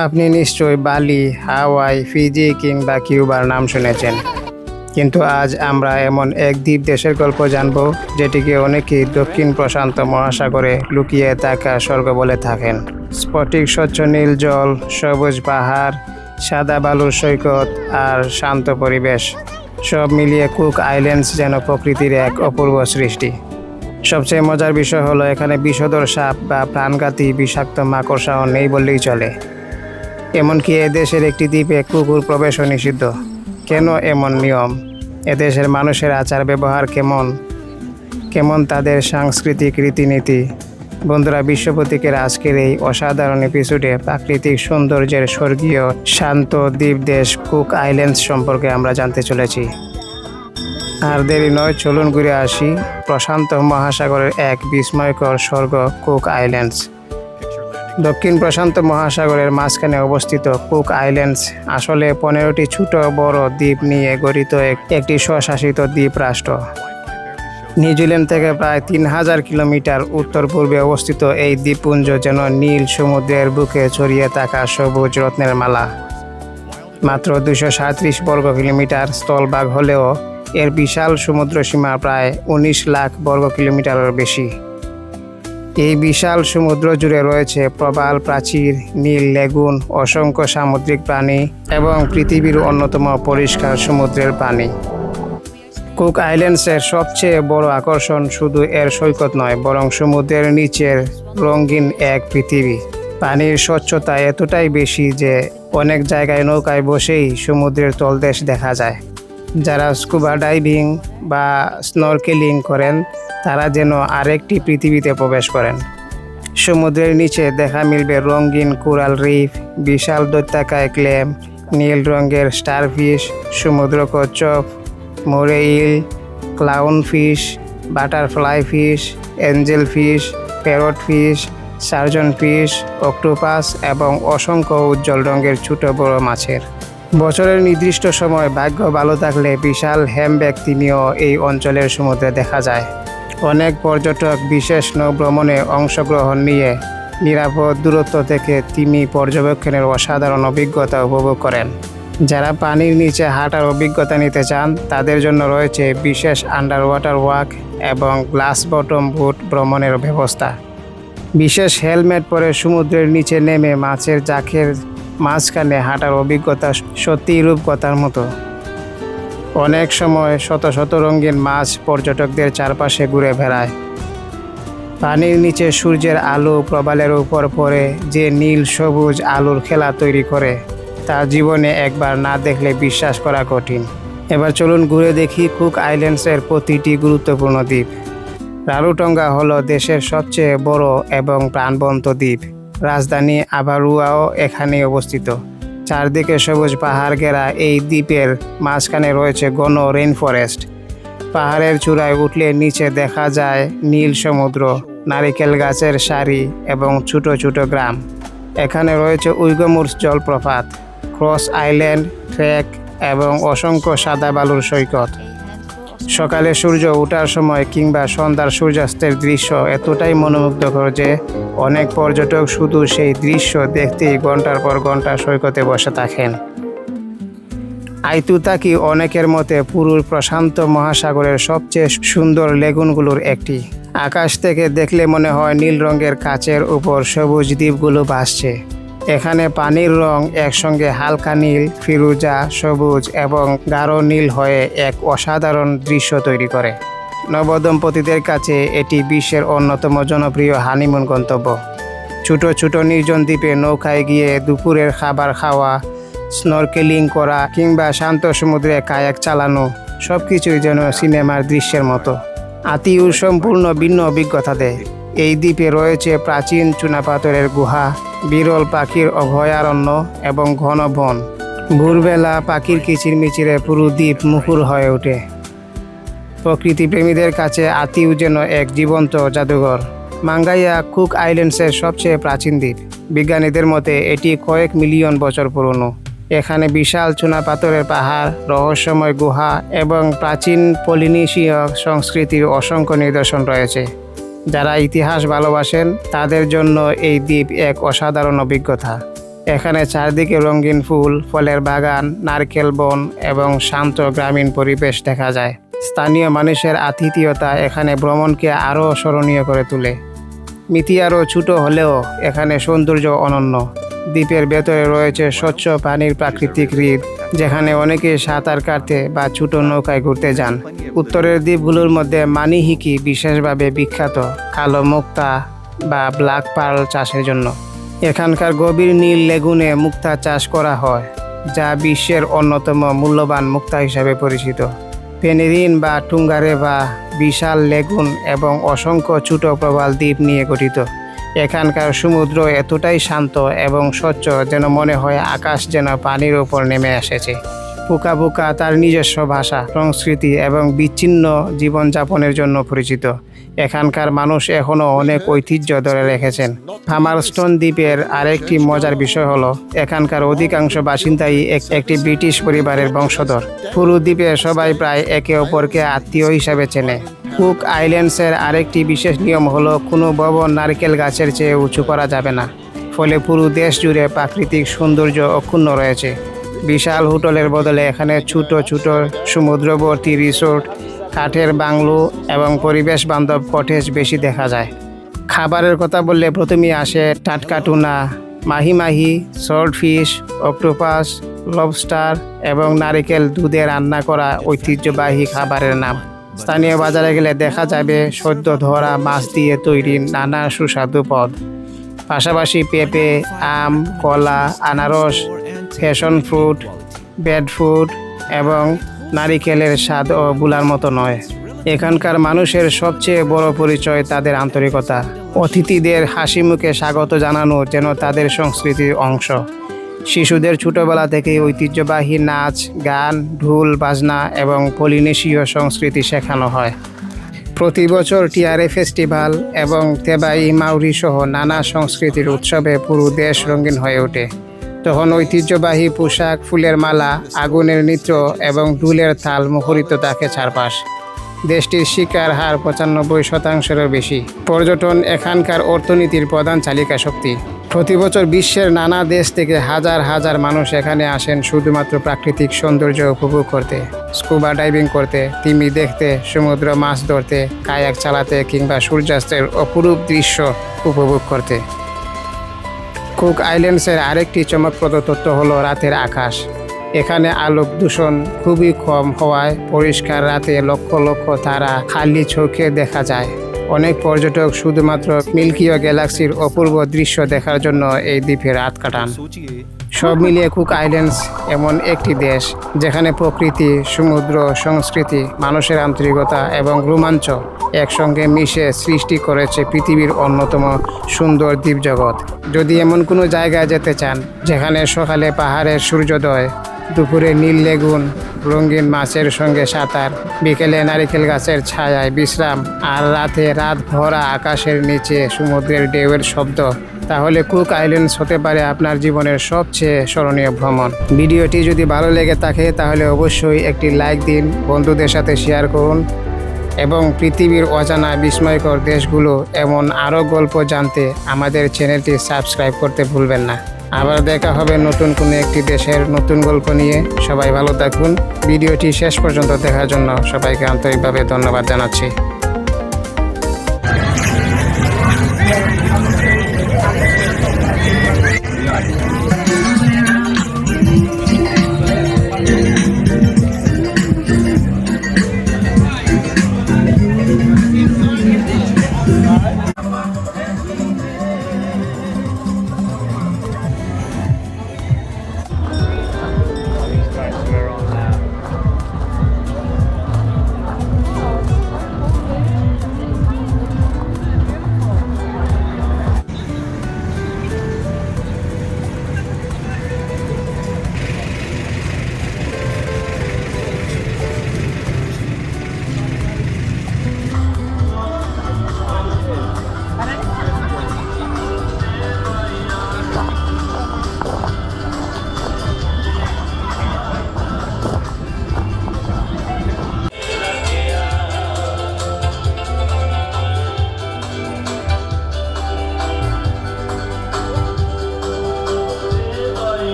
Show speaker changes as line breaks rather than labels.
আপনি নিশ্চয়ই বালি, হাওয়াই, ফিজি কিংবা কিউবার নাম শুনেছেন, কিন্তু আজ আমরা এমন এক দ্বীপ দেশের গল্প জানব যেটিকে অনেকেই দক্ষিণ প্রশান্ত মহাসাগরে লুকিয়ে থাকা স্বর্গ বলে থাকেন। স্ফটিক স্বচ্ছ নীল জল, সবুজ পাহাড়, সাদা বালুর সৈকত আর শান্ত পরিবেশ, সব মিলিয়ে কুক আইল্যান্ডস যেন প্রকৃতির এক অপূর্ব সৃষ্টি। সবচেয়ে মজার বিষয় হলো এখানে বিষধর সাপ বা প্রাণঘাতী বিষাক্ত মাকড়সাও নেই বললেই চলে। এমনকি এদেশের একটি দ্বীপে কুকুর প্রবেশও নিষিদ্ধ। কেন এমন নিয়ম? এদেশের মানুষের আচার ব্যবহার কেমন তাদের সাংস্কৃতিক রীতিনীতি? বন্ধুরা, বিশ্বপ্রতীকের আজকের এই অসাধারণ এপিসোডে প্রাকৃতিক সৌন্দর্যের স্বর্গীয় শান্ত দ্বীপ দেশ কুক আইল্যান্ডস সম্পর্কে আমরা জানতে চলেছি। আর দেরি নয়, চলুন ঘুরে আসি প্রশান্ত মহাসাগরের এক বিস্ময়কর স্বর্গ কুক আইল্যান্ডস। দক্ষিণ প্রশান্ত মহাসাগরের মাঝখানে অবস্থিত কুক আইল্যান্ডস আসলে 15টি ছোট বড় দ্বীপ নিয়ে গঠিত একটি স্বশাসিত দ্বীপ রাষ্ট্র। নিউজিল্যান্ড থেকে প্রায় 3000 কিলোমিটার উত্তর পূর্বে অবস্থিত এই দ্বীপপুঞ্জ যেন নীল সমুদ্রের বুকে ছড়িয়ে থাকা সবুজ রত্নের মালা। মাত্র 237 বর্গ কিলোমিটার স্থলভাগ হলেও এর বিশাল সমুদ্র সীমা প্রায় 19 লাখ বর্গ কিলোমিটারের বেশি। এই বিশাল সমুদ্র জুড়ে রয়েছে প্রবাল প্রাচীর, নীল লেগুন, অসংখ্য সামুদ্রিক প্রাণী এবং পৃথিবীর অন্যতম পরিষ্কার সমুদ্রের পানি। কুক আইল্যান্ডসের সবচেয়ে বড় আকর্ষণ শুধু এর সৈকত নয়, বরং সমুদ্রের নিচের রঙিন এক পৃথিবী। পানির স্বচ্ছতা এতটাই বেশি যে অনেক জায়গায় নৌকায় বসেই সমুদ্রের তলদেশ দেখা যায়। যারা স্কুবা ডাইভিং বা স্নরকেলিং করেন তারা যেন আরেকটি পৃথিবীতে প্রবেশ করেন। সমুদ্রের নিচে দেখা মিলবে রঙিন কোরাল রিফ, বিশাল দৈত্যাকায় ক্লেম, নীল রঙের স্টারফিশ, সমুদ্র কচ্ছপ, moray eel, clown fish, butterfly fish, angel fish, parrot fish, surgeon fish, octopus এবং অসংখ্য উজ্জ্বল রঙের ছোট বড় মাছের। বছরের নির্দিষ্ট সময় ভাগ্য ভালো থাকলে বিশাল হ্যামব্যাক তিমিও এই অঞ্চলের সমুদ্রে দেখা যায়। অনেক পর্যটক বিশেষ নৌভ্রমণে অংশগ্রহণ নিয়ে নিরাপদ দূরত্ব থেকে তিমি পর্যবেক্ষণের অসাধারণ অভিজ্ঞতা উপভোগ করেন। যারা পানির নিচে হাঁটার অভিজ্ঞতা নিতে চান তাদের জন্য রয়েছে বিশেষ আন্ডার ওয়াটার ওয়াক এবং গ্লাস বটম বুট ভ্রমণের ব্যবস্থা। বিশেষ হেলমেট পরে সমুদ্রের নিচে নেমে মাছের জাকের মাঝখানে হাঁটার অভিজ্ঞতা সত্যিই রূপকথার মতো। অনেক সময় শত শত রঙিন মাছ পর্যটকদের চারপাশে ঘুরে বেড়ায়। পানির নিচে সূর্যের আলো প্রবালের উপর পড়ে যে নীল সবুজ আলোর খেলা তৈরি করে তা জীবনে একবার না দেখলে বিশ্বাস করা কঠিন। এবার চলুন ঘুরে দেখি কুক আইল্যান্ডসের প্রতিটি গুরুত্বপূর্ণ দ্বীপ। রারোটোঙ্গা হলো দেশের সবচেয়ে বড় এবং প্রাণবন্ত দ্বীপ। রাজধানী আভারুয়াও এখানে অবস্থিত। চারদিকে সবুজ পাহাড় ঘেরা এই দ্বীপের মাঝখানে রয়েছে ঘন রেইন ফরেস্ট। পাহাড়ের চূড়ায় উঠলে নিচে দেখা যায় নীল সমুদ্র, নারিকেল গাছের সারি এবং ছোট ছোট গ্রাম। এখানে রয়েছে উইগমুরস জলপ্রপাত, ক্রস আইল্যান্ড ট্রেক এবং অসংখ্য সাদা বালুর সৈকত। সকালে সূর্য ওঠার সময় কিংবা সন্ধ্যার সূর্যাস্তের দৃশ্য এতটাই মনোমুগ্ধকর যে অনেক পর্যটক শুধু সেই দৃশ্য দেখতেই ঘন্টার পর ঘন্টা সৈকতে বসে থাকেন। আইতুতাকি অনেকের মতে পুরো প্রশান্ত মহাসাগরের সবচেয়ে সুন্দর লেগুনগুলোর একটি। আকাশ থেকে দেখলে মনে হয় নীল রঙের কাচের উপর সবুজ দ্বীপগুলো ভাসছে। এখানে পানির রং একসঙ্গে হালকা নীল, ফিরোজা, সবুজ এবং গাঢ় নীল হয়ে এক অসাধারণ দৃশ্য তৈরি করে। নবদম্পতিদের কাছে এটি বিশ্বের অন্যতম জনপ্রিয় হানিমুন গন্তব্য। ছোট ছোট নির্জন দ্বীপে নৌকায় গিয়ে দুপুরের খাবার খাওয়া, স্নরকেলিং করা কিংবা শান্ত সমুদ্রে কায়াক চালানো সবকিছুই যেন সিনেমার দৃশ্যের মতো। আতিউ সম্পূর্ণ ভিন্ন অভিজ্ঞতা দেয়। এই দ্বীপে রয়েছে প্রাচীন চুনাপাথরের গুহা, বিরল পাখির অভয়ারণ্য এবং ঘন বন। ভোরবেলা পাখির কিচিরমিচিরে পুরো দ্বীপ মুখর হয়ে ওঠে। প্রকৃতিপ্রেমীদের কাছে আতিউ যেন এক জীবন্ত জাদুঘর। মাঙ্গাইয়া কুক আইল্যান্ডসের সবচেয়ে প্রাচীন দ্বীপ। বিজ্ঞানীদের মতে এটি কয়েক মিলিয়ন বছর পুরনো। এখানে বিশাল চুনাপাথরের পাহাড়, রহস্যময় গুহা এবং প্রাচীন পলিনেশীয় সংস্কৃতির অসংখ্য নিদর্শন রয়েছে। যারা ইতিহাস ভালোবাসেন তাদের জন্য এই দ্বীপ এক অসাধারণ অভিজ্ঞতা। এখানে চারদিকে রঙিন ফুল, ফলের বাগান, নারকেল বন এবং শান্ত গ্রামীণ পরিবেশ দেখা যায়। স্থানীয় মানুষের আতিথেয়তা এখানে ভ্রমণকে আরও স্মরণীয় করে তোলে। মিতি আরও ছোট হলেও এখানে সৌন্দর্য অনন্য। দ্বীপের ভেতরে রয়েছে স্বচ্ছ পানির প্রাকৃতিক হ্রদ, যেখানে অনেকে সাঁতার কাটতে বা ছোট নৌকায় ঘুরতে যান। উত্তরের দ্বীপগুলোর মধ্যে মানিহিকি বিশেষভাবে বিখ্যাত কালো মুক্তা বা ব্ল্যাক পার্ল চাষের জন্য। এখানকার গভীর নীল লেগুনে মুক্তা চাষ করা হয়, যা বিশ্বের অন্যতম মূল্যবান মুক্তা হিসাবে পরিচিত। পেনিরিন বা টুঙ্গারে বা বিশাল লেগুন এবং অসংখ্য ছোট প্রবাল দ্বীপ নিয়ে গঠিত। এখানকার সমুদ্র এতটাই শান্ত এবং স্বচ্ছ যেন মনে হয় আকাশ যেন পানির উপর নেমে এসেছে। পুকা পুকা তার নিজস্ব ভাষা, সংস্কৃতি এবং বিচ্ছিন্ন জীবনযাপনের জন্য পরিচিত। এখানকার মানুষ এখনও অনেক ঐতিহ্য ধরে রেখেছেন। হামারস্টোন দ্বীপের আরেকটি মজার বিষয় হলো এখানকার অধিকাংশ বাসিন্দাই একটি ব্রিটিশ পরিবারের বংশধর। পুরো দ্বীপে সবাই প্রায় একে অপরকে আত্মীয় হিসাবে চেনে। কুক আইল্যান্ডসের আরেকটি বিশেষ নিয়ম হলো কোনো ভবন নারকেল গাছের চেয়ে উঁচু করা যাবে না, ফলে পুরো দেশ জুড়ে প্রাকৃতিক সৌন্দর্য অক্ষুণ্ণ রয়েছে। বিশাল হোটেলের বদলে এখানে ছোট ছোট সমুদ্রবর্তী রিসোর্ট, কাঠের বাংলো এবং পরিবেশ বান্ধব কটেজ বেশি দেখা যায়। খাবারের কথা বললে প্রথমেই আসে টাটকা tuna, Mahi Mahi, salt fish, octopus, lobster এবং নারিকেল দুধে রান্না করা ঐতিহ্যবাহী খাবারের নাম। স্থানীয় বাজারে গেলে দেখা যাবে সদ্য ধরা মাছ দিয়ে তৈরি নানা সুস্বাদু পদ। পাশাপাশি পেঁপে, আম, কলা, আনারস, ফ্যাশন ফ্রুট, বেড ফুড এবং নারিকেলের স্বাদও ভোলার মতো নয়। এখানকার মানুষের সবচেয়ে বড় পরিচয় তাদের আন্তরিকতা। অতিথিদের হাসি মুখে স্বাগত জানানো যেন তাদের সংস্কৃতির অংশ। শিশুদের ছোটবেলা থেকেই ঐতিহ্যবাহী নাচ, গান, ঢোল বাজনা এবং পলিনেশীয় সংস্কৃতি শেখানো হয়। প্রতি বছর টিয়ারে ফেস্টিভ্যাল এবং তেবাই মাউরি সহ নানা সংস্কৃতির উৎসবে পুরো দেশ রঙিন হয়ে ওঠে। তখন ঐতিহ্যবাহী পোশাক, ফুলের মালা, আগুনের নৃত্য এবং ঢোলের তাল মুখরিত থাকে চারপাশ। দেশটির শিক্ষার হার 95%-এরও বেশি। পর্যটন এখানকার অর্থনীতির প্রধান চালিকা শক্তি। প্রতি বছর বিশ্বের নানা দেশ থেকে হাজার হাজার মানুষ এখানে আসেন শুধুমাত্র প্রাকৃতিক সৌন্দর্য উপভোগ করতে, স্কুবা ডাইভিং করতে, তিমি দেখতে, সমুদ্র মাছ ধরতে, কায়াক চালাতে কিংবা সূর্যাস্তের অপরূপ দৃশ্য উপভোগ করতে। কুক আইল্যান্ডসের আরেকটি চমকপ্রদ তথ্য হলো রাতের আকাশ। এখানে আলোক দূষণ খুবই কম হওয়ায় পরিষ্কার রাতে লক্ষ লক্ষ তারা খালি চোখে দেখা যায়। অনেক পর্যটক শুধুমাত্র মিল্কীয় গ্যালাক্সির অপূর্ব দৃশ্য দেখার জন্য এই দ্বীপে রাত কাটান। সব মিলিয়ে কুক আইল্যান্ডস এমন একটি দেশ যেখানে প্রকৃতি, সমুদ্র, সংস্কৃতি, মানুষের আন্তরিকতা এবং রোমাঞ্চ একসঙ্গে মিশে সৃষ্টি করেছে পৃথিবীর অন্যতম সুন্দর দ্বীপ জগৎ। যদি এমন কোনো জায়গায় যেতে চান যেখানে সকালে পাহাড়ের সূর্যোদয়, দুপুরে নীল লেগুন, রঙিন মাছের সঙ্গে সাঁতার, বিকেলে নারিকেল গাছের ছায়ায় বিশ্রাম আর রাতে রাত ভরা আকাশের নিচে সমুদ্রের ঢেউয়ের শব্দ, তাহলে কুক আইল্যান্ডস হতে পারে আপনার জীবনের সবচেয়ে স্মরণীয় ভ্রমণ। ভিডিওটি যদি ভালো লেগে থাকে তাহলে অবশ্যই একটি লাইক দিন, বন্ধুদের সাথে শেয়ার করুন এবং পৃথিবীর অজানা বিস্ময়কর দেশগুলো এমন আরও গল্প জানতে আমাদের চ্যানেলটি সাবস্ক্রাইব করতে ভুলবেন না। আবার দেখা হবে নতুন কোনো একটি দেশের নতুন গল্প নিয়ে। সবাই ভালো থাকুন। ভিডিওটি শেষ পর্যন্ত দেখার জন্য সবাইকে আন্তরিকভাবে ধন্যবাদ জানাচ্ছি।